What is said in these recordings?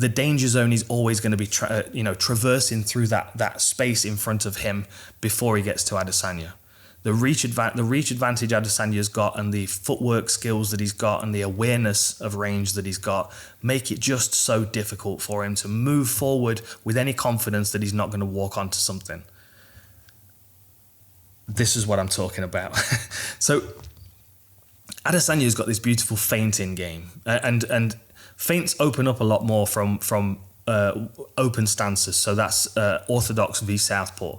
the danger zone is always going to be traversing through that space in front of him before he gets to Adesanya. The reach advantage Adesanya's got, and the footwork skills that he's got, and the awareness of range that he's got, make it just so difficult for him to move forward with any confidence that he's not going to walk onto something. This is what I'm talking about. So Adesanya's got this beautiful feinting game, and feints open up a lot more from open stances. So that's orthodox v southpaw.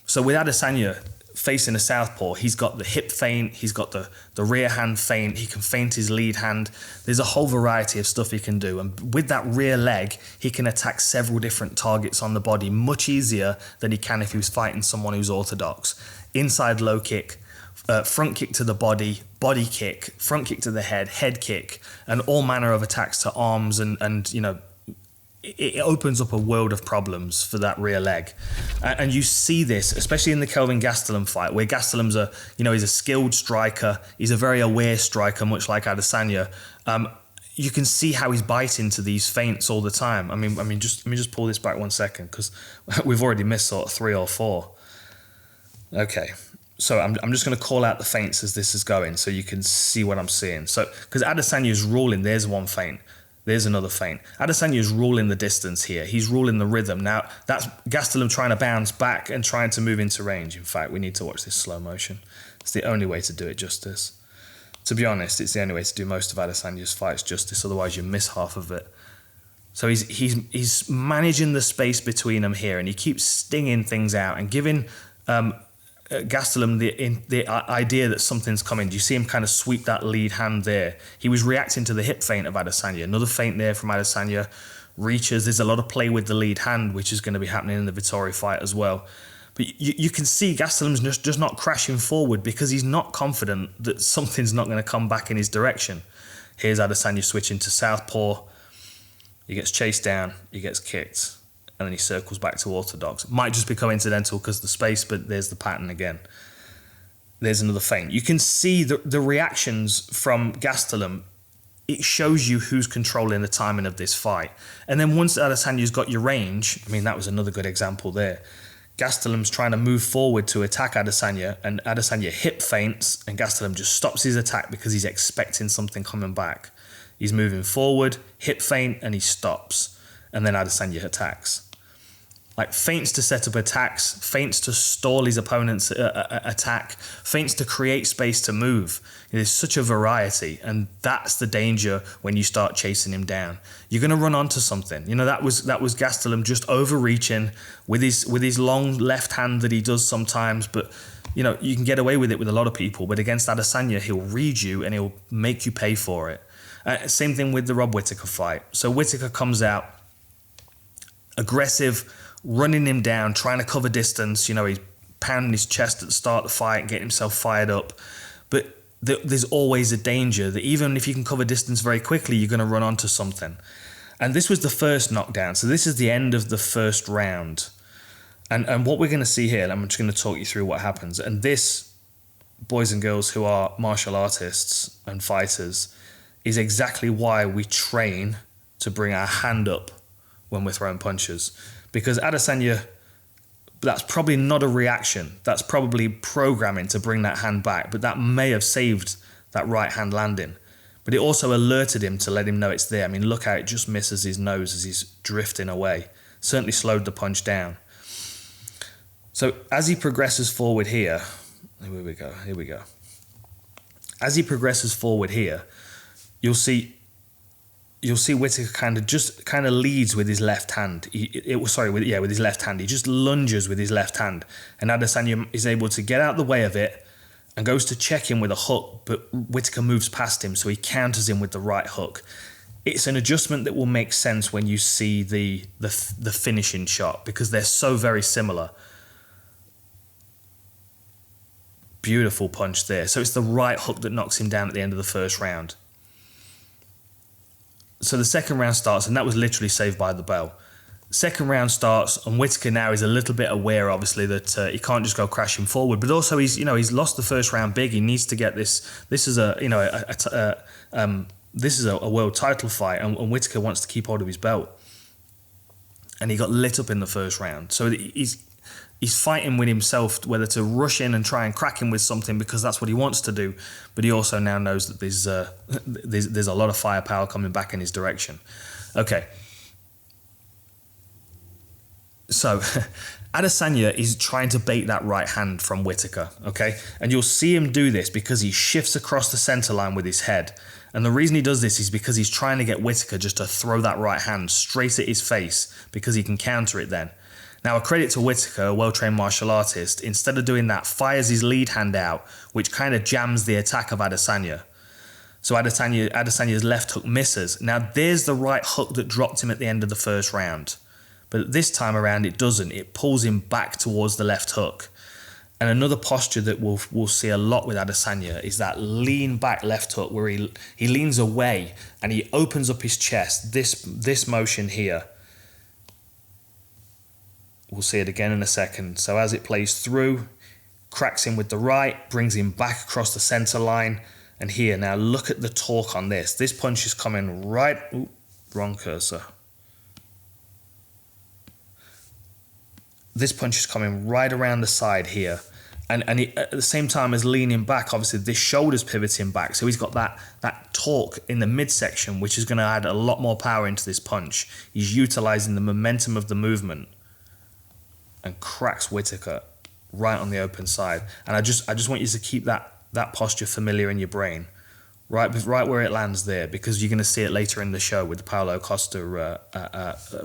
So with Adesanya facing a southpaw, he's got the hip feint, he's got the rear hand feint, he can feint his lead hand. There's a whole variety of stuff he can do. And with that rear leg, he can attack several different targets on the body much easier than he can if he was fighting someone who's orthodox. Inside low kick, front kick to the body kick, front kick to the head kick, and all manner of attacks to arms, and it opens up a world of problems for that rear leg. And you see this, especially in the Kelvin Gastelum fight, where Gastelum's he's a skilled striker. He's a very aware striker, much like Adesanya. You can see how he's biting to these feints all the time. Let me just pull this back 1 second, because we've already missed sort of 3 or 4. Okay. So I'm just going to call out the feints as this is going, so you can see what I'm seeing. So, because Adesanya's ruling, there's one feint. There's another feint. Adesanya's ruling the distance here. He's ruling the rhythm. Now, that's Gastelum trying to bounce back and trying to move into range. In fact, we need to watch this slow motion. It's the only way to do it justice. To be honest, it's the only way to do most of Adesanya's fights justice. Otherwise, you miss half of it. So he's managing the space between them here, and he keeps stinging things out and giving Gastelum the idea that something's coming. Do you see him kind of sweep that lead hand there? He was reacting to the hip feint of Adesanya. Another feint there from Adesanya. Reaches. There's a lot of play with the lead hand, which is going to be happening in the Vettori fight as well. But you can see Gastelum's just not crashing forward because he's not confident that something's not going to come back in his direction. Here's Adesanya switching to southpaw. He gets chased down. He gets kicked. And then he circles back to orthodox. Might just be coincidental because of the space, but there's the pattern again. There's another feint. You can see the reactions from Gastelum. It shows you who's controlling the timing of this fight. And then once Adesanya's got your range, that was another good example there. Gastelum's trying to move forward to attack Adesanya, and Adesanya hip feints, and Gastelum just stops his attack because he's expecting something coming back. He's moving forward, hip feint, and he stops. And then Adesanya attacks. Like feints to set up attacks, feints to stall his opponent's attack, feints to create space to move. There's such a variety, and that's the danger when you start chasing him down. You're going to run onto something. That was Gastelum just overreaching with his long left hand that he does sometimes, but you can get away with it with a lot of people. But against Adesanya, he'll read you and he'll make you pay for it. Same thing with the Rob Whittaker fight. So Whittaker comes out aggressive, running him down, trying to cover distance. He's pounding his chest at the start of the fight, getting himself fired up. But there's always a danger that even if you can cover distance very quickly, you're going to run onto something. And this was the first knockdown. So this is the end of the first round. And what we're going to see here, I'm just going to talk you through what happens. And this, boys and girls who are martial artists and fighters, is exactly why we train to bring our hand up when we're throwing punches. Because Adesanya, that's probably not a reaction. That's probably programming to bring that hand back. But that may have saved that right hand landing. But it also alerted him to let him know it's there. Look how it just misses his nose as he's drifting away. Certainly slowed the punch down. So as he progresses forward here we go. As he progresses forward here, you'll see Whittaker kind of leads with his left hand. With his left hand. He just lunges with his left hand. And Adesanya is able to get out the way of it and goes to check him with a hook, but Whittaker moves past him, so he counters him with the right hook. It's an adjustment that will make sense when you see the finishing shot, because they're so very similar. Beautiful punch there. So it's the right hook that knocks him down at the end of the first round. So the second round starts, and that was literally saved by the bell. Second round starts, and Whittaker now is a little bit aware, obviously, that he can't just go crashing forward. But also, he's lost the first round big. He needs to get this. This is a This is a world title fight, and Whittaker wants to keep hold of his belt. And he got lit up in the first round. So he's fighting with himself whether to rush in and try and crack him with something because that's what he wants to do. But he also now knows that there's a lot of firepower coming back in his direction. Okay. So Adesanya is trying to bait that right hand from Whittaker, okay? And you'll see him do this because he shifts across the center line with his head. And the reason he does this is because he's trying to get Whittaker just to throw that right hand straight at his face because he can counter it then. Now, a credit to Whittaker, a well-trained martial artist, instead of doing that, fires his lead hand out, which kind of jams the attack of Adesanya. So Adesanya's left hook misses. Now, there's the right hook that dropped him at the end of the first round. But this time around, it doesn't. It pulls him back towards the left hook. And another posture that we'll see a lot with Adesanya is that lean back left hook where he leans away and he opens up his chest. This motion here. We'll see it again in a second. So as it plays through, cracks him with the right, brings him back across the center line. And here, now look at the torque on this. This punch is coming right... Ooh, wrong cursor. This punch is coming right around the side here. And he, at the same time as leaning back, obviously this shoulder's pivoting back. So he's got that torque in the midsection, which is going to add a lot more power into this punch. He's utilizing the momentum of the movement and cracks Whittaker right on the open side. And I just want you to keep that posture familiar in your brain, right where it lands there, because you're going to see it later in the show with the Paulo Costa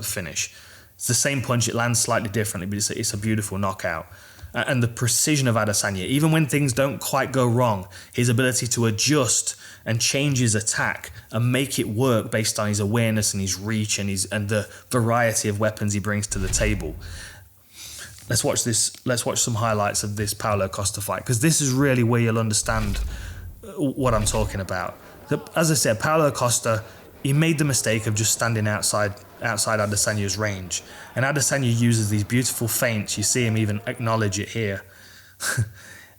finish. It's the same punch, it lands slightly differently, but it's a beautiful knockout. And the precision of Adesanya, even when things don't quite go wrong, his ability to adjust and change his attack and make it work based on his awareness and his reach and the variety of weapons he brings to the table. Let's watch this. Let's watch some highlights of this Paulo Costa fight, because this is really where you'll understand what I'm talking about. As I said, Paulo Costa, he made the mistake of just standing outside Adesanya's range. And Adesanya uses these beautiful feints. You see him even acknowledge it here.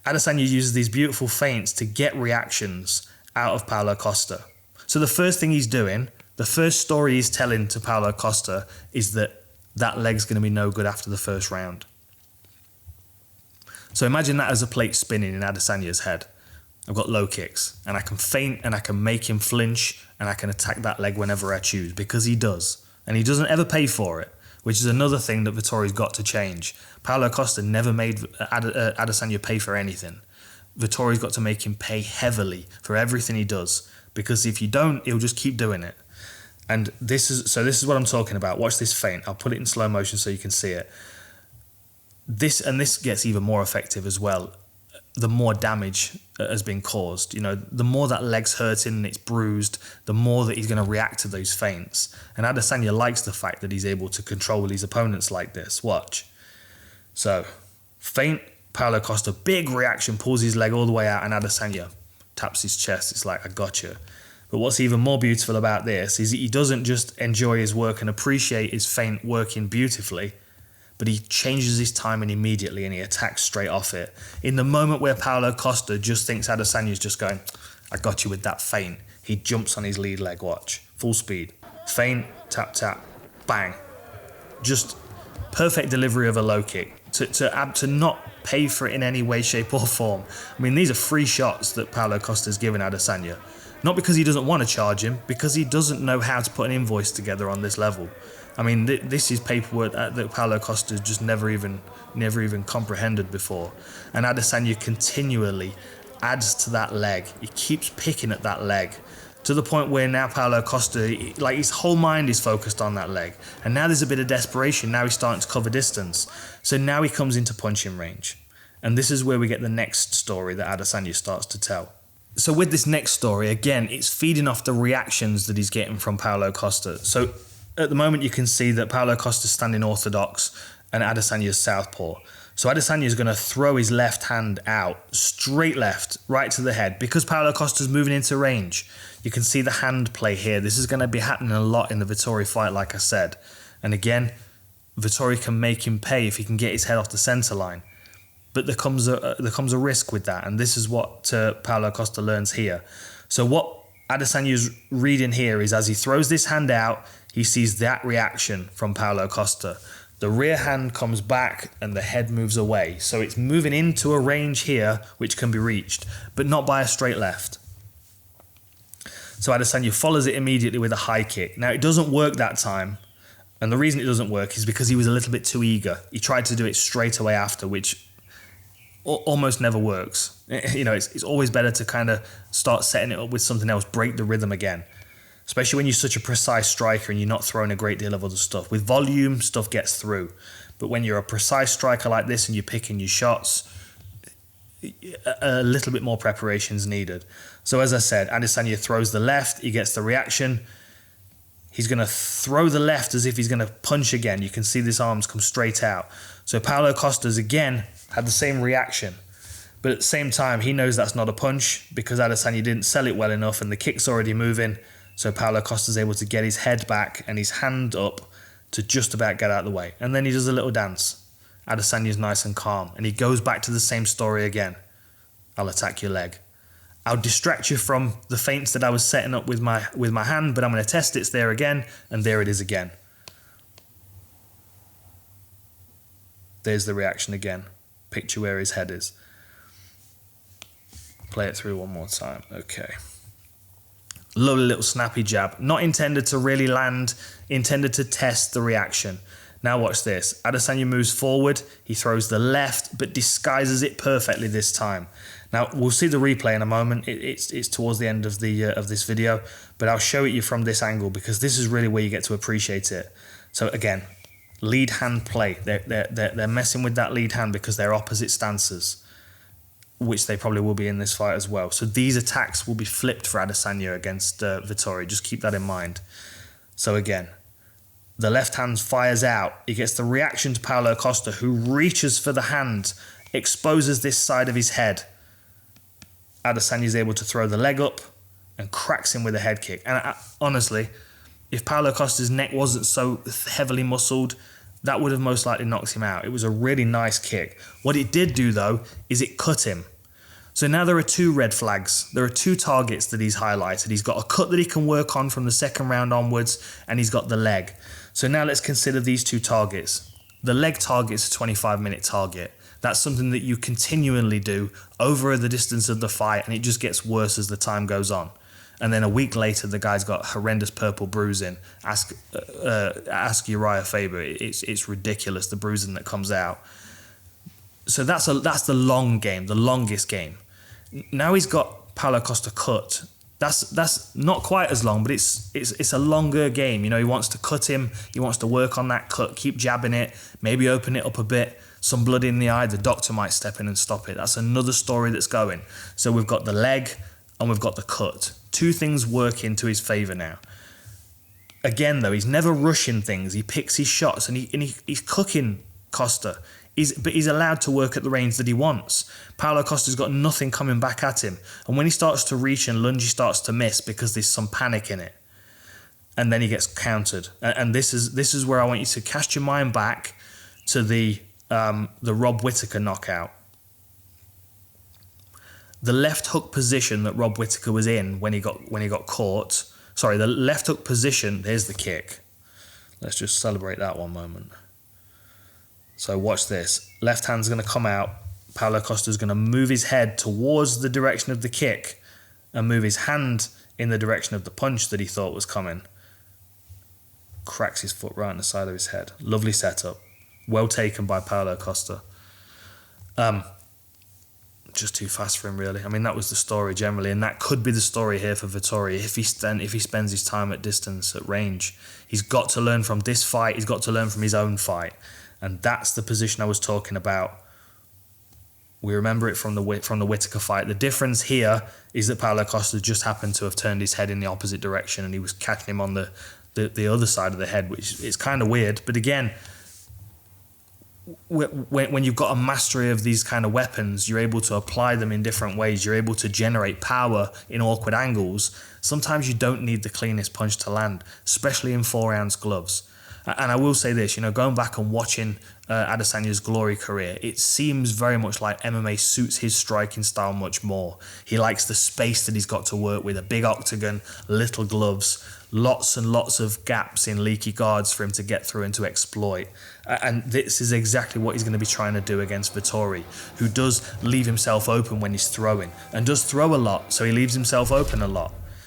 Adesanya uses these beautiful feints to get reactions out of Paulo Costa. So the first thing he's doing, the first story he's telling to Paulo Costa is that leg's going to be no good after the first round. So imagine that as a plate spinning in Adesanya's head. I've got low kicks, and I can feint, and I can make him flinch, and I can attack that leg whenever I choose, because he does. And he doesn't ever pay for it, which is another thing that Vettori's got to change. Paulo Costa never made Adesanya pay for anything. Vettori's got to make him pay heavily for everything he does, because if you don't, he'll just keep doing it. And this is what I'm talking about. Watch this feint. I'll put it in slow motion so you can see it. This gets even more effective as well. The more damage has been caused, the more that leg's hurting and it's bruised, the more that he's going to react to those feints. And Adesanya likes the fact that he's able to control his opponents like this. Watch. So, feint, Paulo Costa, big reaction, pulls his leg all the way out, and Adesanya taps his chest. It's like, I gotcha. But what's even more beautiful about this is he doesn't just enjoy his work and appreciate his feint working beautifully, but he changes his timing immediately and he attacks straight off it. In the moment where Paulo Costa just thinks Adesanya's just going, I got you with that feint, he jumps on his lead leg, watch. Full speed. Feint, tap, tap, bang. Just perfect delivery of a low kick. To not pay for it in any way, shape or form. I mean, these are free shots that Paulo Costa's given Adesanya. Not because he doesn't want to charge him, because he doesn't know how to put an invoice together on this level. I mean, this is paperwork that Paulo Costa just never even comprehended before. And Adesanya continually adds to that leg. He keeps picking at that leg to the point where now Paulo Costa, like his whole mind is focused on that leg. And now there's a bit of desperation. Now he's starting to cover distance. So now he comes into punching range. And this is where we get the next story that Adesanya starts to tell. So with this next story, again, it's feeding off the reactions that he's getting from Paulo Costa. So at the moment, you can see that Paulo Costa's standing orthodox and Adesanya's southpaw. So Adesanya's going to throw his left hand out, straight left, right to the head, because Paulo Costa's moving into range. You can see the hand play here. This is going to be happening a lot in the Vettori fight, like I said. And again, Vettori can make him pay if he can get his head off the center line. But there comes a risk with that, and this is what Paulo Costa learns here. So what Adesanya's reading here is as he throws this hand out, he sees that reaction from Paulo Costa. The rear hand comes back and the head moves away. So it's moving into a range here which can be reached, but not by a straight left. So Adesanya follows it immediately with a high kick. Now, it doesn't work that time. And the reason it doesn't work is because he was a little bit too eager. He tried to do it straight away after, which almost never works. You know, it's always better to kind of start setting it up with something else, break the rhythm again. Especially when you're such a precise striker and you're not throwing a great deal of other stuff. With volume, stuff gets through. But when you're a precise striker like this and you're picking your shots, a little bit more preparation is needed. So as I said, Adesanya throws the left, he gets the reaction. He's going to throw the left as if he's going to punch again. You can see his arms come straight out. So Paulo Costa's again had the same reaction. But at the same time, he knows that's not a punch because Adesanya didn't sell it well enough and the kick's already moving. So Paulo Costa's able to get his head back and his hand up to just about get out of the way. And then he does a little dance. Adesanya's nice and calm. And he goes back to the same story again. I'll attack your leg. I'll distract you from the feints that I was setting up with my hand, but I'm going to test it's there again, and there it is again. There's the reaction again. Picture where his head is. Play it through one more time. Okay. Lovely little snappy jab. Not intended to really land, intended to test the reaction. Now watch this. Adesanya moves forward. He throws the left, but disguises it perfectly this time. Now, we'll see the replay in a moment. It's towards the end of this video, but I'll show it you from this angle because this is really where you get to appreciate it. So again, lead hand play. They're messing with that lead hand because they're opposite stances, which they probably will be in this fight as well. So these attacks will be flipped for Adesanya against Vettori. Just keep that in mind. So again, the left hand fires out. He gets the reaction to Paulo Costa, who reaches for the hand, exposes this side of his head. Adesanya is able to throw the leg up and cracks him with a head kick. And honestly, if Paulo Costa's neck wasn't so heavily muscled, that would have most likely knocked him out. It was a really nice kick. What it did do, though, is it cut him. So now there are two red flags. There are two targets that he's highlighted. He's got a cut that he can work on from the second round onwards, and he's got the leg. So now let's consider these two targets. The leg target's a 25-minute target. That's something that you continually do over the distance of the fight, and it just gets worse as the time goes on. And then a week later, the guy's got horrendous purple bruising. Ask Uriah Faber. It's ridiculous, the bruising that comes out. So that's the long game, the longest game. Now he's got Paulo Costa cut. That's not quite as long, but it's a longer game. You know, he wants to cut him. He wants to work on that cut, keep jabbing it, maybe open it up a bit. Some blood in the eye, the doctor might step in and stop it. That's another story that's going. So we've got the leg and we've got the cut. Two things work into his favour now. Again, though, he's never rushing things. He picks his shots and he's cooking Costa. But he's allowed to work at the range that he wants. Paulo Costa's got nothing coming back at him. And when he starts to reach and lunge, he starts to miss because there's some panic in it. And then he gets countered. And this is where I want you to cast your mind back to the Rob Whittaker knockout. The left hook position that Rob Whittaker was in when he got caught. Sorry, the left hook position. There's the kick. Let's just celebrate that one moment. So watch this. Left hand's going to come out. Paulo Costa's going to move his head towards the direction of the kick and move his hand in the direction of the punch that he thought was coming. Cracks his foot right on the side of his head. Lovely setup. Well taken by Paulo Costa. Just too fast for him, really. I mean, that was the story generally, and that could be the story here for Vettori if he spends his time at distance, at range. He's got to learn from this fight. He's got to learn from his own fight. And that's the position I was talking about. We remember it from the Whittaker fight. The difference here is that Paulo Costa just happened to have turned his head in the opposite direction and he was catching him on the other side of the head, which is kind of weird. But again, when you've got a mastery of these kind of weapons, you're able to apply them in different ways. You're able to generate power in awkward angles. Sometimes you don't need the cleanest punch to land, especially in 4-ounce gloves. And I will say this, going back and watching Adesanya's glory career, it seems very much like MMA suits his striking style much more. He likes the space that he's got to work with, a big octagon, little gloves, lots and lots of gaps in leaky guards for him to get through and to exploit. And this is exactly what he's going to be trying to do against Vettori, who does leave himself open when he's throwing and does throw a lot, so he leaves himself open a lot.